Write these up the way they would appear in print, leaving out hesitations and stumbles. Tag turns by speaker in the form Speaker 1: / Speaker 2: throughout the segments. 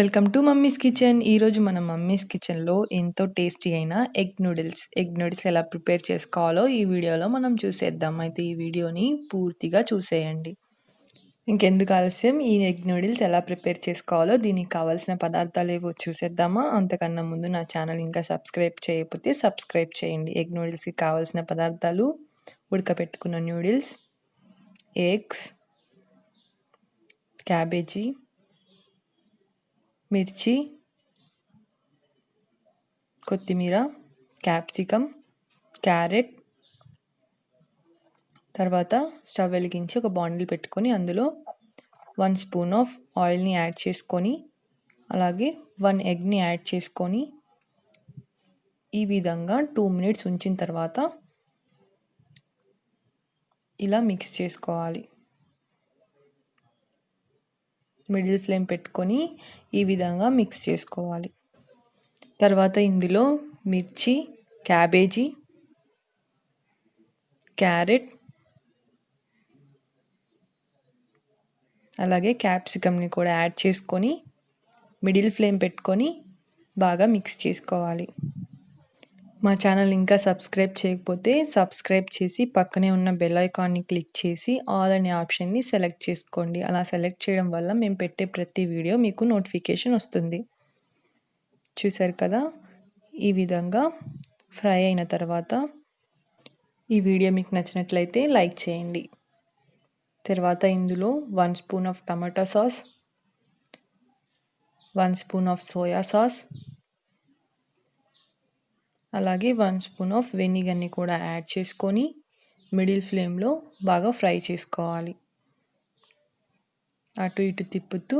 Speaker 1: Welcome to mummies kitchen. ఈరోజు మన mummies కిచెన్లో ఎంతో టేస్టీ అయిన ఎగ్ నూడిల్స్ ఎలా ప్రిపేర్ చేసుకోవాలో ఈ వీడియోలో మనం చూసేద్దాం. అయితే ఈ వీడియోని పూర్తిగా చూసేయండి. ఇంకెందుకు ఆలస్యం, ఈ ఎగ్ నూడిల్స్ ఎలా ప్రిపేర్ చేసుకోవాలో దీనికి కావాల్సిన పదార్థాలు ఏవో చూసేద్దామా. అంతకన్నా ముందు నా ఛానల్ ఇంకా సబ్స్క్రైబ్ చేయకపోతే సబ్స్క్రైబ్ చేయండి. ఎగ్ నూడిల్స్కి కావాల్సిన పదార్థాలు: ఉడకపెట్టుకున్న నూడిల్స్, ఎగ్స్, క్యాబేజీ, మిర్చి, కొత్తిమీర, క్యాప్సికమ్, క్యారెట్. తర్వాత స్టవ్ వెలిగించి ఒక బాండిల్ పెట్టుకొని అందులో 1 స్పూన్ ఆఫ్ ఆయిల్ని యాడ్ చేసుకొని, అలాగే 1 ఎగ్ని యాడ్ చేసుకొని ఈ విధంగా 2 మినిట్స్ ఉంచిన తర్వాత ఇలా మిక్స్ చేసుకోవాలి. మిడిల్ ఫ్లేమ్ పెట్టుకొని ఈ విధంగా మిక్స్ చేసుకోవాలి. తర్వాత ఇందులో మిర్చి, క్యాబేజీ, క్యారెట్, అలాగే క్యాప్సికమ్ని కూడా యాడ్ చేసుకొని మిడిల్ ఫ్లేమ్ పెట్టుకొని బాగా మిక్స్ చేసుకోవాలి. మా ఛానల్ ఇంకా సబ్స్క్రైబ్ చేయకపోతే సబ్స్క్రైబ్ చేసి పక్కనే ఉన్న బెల్ ఐకాన్ని క్లిక్ చేసి ఆల్ అనే ఆప్షన్ని సెలెక్ట్ చేసుకోండి. అలా సెలెక్ట్ చేయడం వల్ల మేము పెట్టే ప్రతి వీడియో మీకు నోటిఫికేషన్ వస్తుంది. చూసారు కదా, ఈ విధంగా ఫ్రై అయిన తర్వాత ఈ వీడియో మీకు నచ్చినట్లయితే లైక్ చేయండి. తర్వాత ఇందులో 1 spoon of tomato sauce, 1 spoon of soya sauce, అలాగే 1 స్పూన్ ఆఫ్ వెనిగర్ని కూడా యాడ్ చేసుకొని మిడిల్ ఫ్లేమ్లో బాగా ఫ్రై చేసుకోవాలి. అటు ఇటు తిప్పుతూ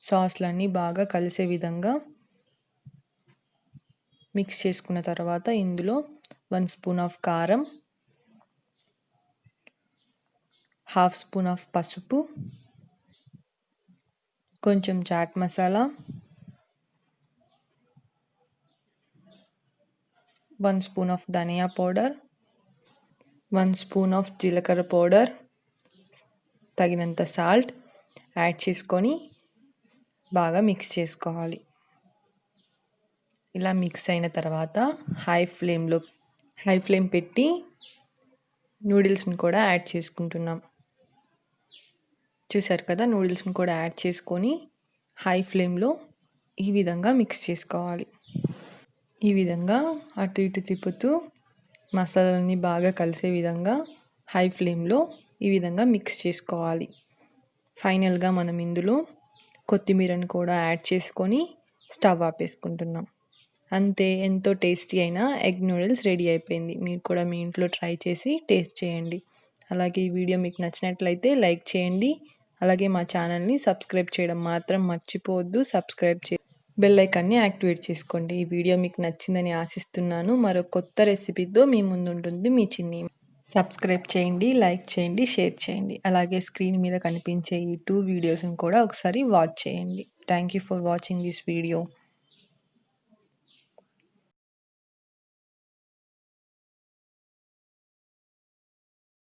Speaker 1: సాస్లన్నీ బాగా కలిసే విధంగా మిక్స్ చేసుకున్న తర్వాత ఇందులో 1 స్పూన్ ఆఫ్ కారం, 1/2 స్పూన్ ఆఫ్ పసుపు, కొంచెం చాట్ మసాలా, 1 స్పూన్ ఆఫ్ ధనియా పౌడర్, 1 స్పూన్ ఆఫ్ జీలకర్ర పౌడర్, తగినంత సాల్ట్ యాడ్ చేసుకొని బాగా మిక్స్ చేసుకోవాలి. ఇలా మిక్స్ అయిన తర్వాత హై ఫ్లేమ్ పెట్టి నూడిల్స్ని కూడా యాడ్ చేసుకుంటున్నాం. చూసారు కదా, నూడిల్స్ని కూడా యాడ్ చేసుకొని హై ఫ్లేమ్లో ఈ విధంగా మిక్స్ చేసుకోవాలి. ఈ విధంగా అటు ఇటు తిప్పుతూ మసాలాలన్నీ బాగా కలిసే విధంగా హై ఫ్లేమ్లో ఈ విధంగా మిక్స్ చేసుకోవాలి. ఫైనల్గా మనం ఇందులో కొత్తిమీరని కూడా యాడ్ చేసుకొని స్టవ్ ఆపేసుకుంటున్నాం. అంతే, ఎంతో టేస్టీ అయిన ఎగ్ నూడిల్స్ రెడీ అయిపోయింది. మీరు కూడా మీ ఇంట్లో ట్రై చేసి టేస్ట్ చేయండి. అలాగే ఈ వీడియో మీకు నచ్చినట్లయితే లైక్ చేయండి. అలాగే మా ఛానల్ని సబ్స్క్రైబ్ చేయడం మాత్రం మర్చిపోవద్దు. సబ్స్క్రైబ్ బెల్ ఐకాన్ని యాక్టివేట్ చేసుకోండి. ఈ వీడియో మీకు నచ్చిందని ఆశిస్తున్నాను. మరో కొత్త రెసిపీతో మీ ముందు ఉంటుంది మీ చిన్ని. సబ్స్క్రైబ్ చేయండి, లైక్ చేయండి, షేర్ చేయండి. అలాగే స్క్రీన్ మీద కనిపించే ఈ 2 వీడియోస్ని కూడా ఒకసారి వాచ్ చేయండి. Thank you for watching this video.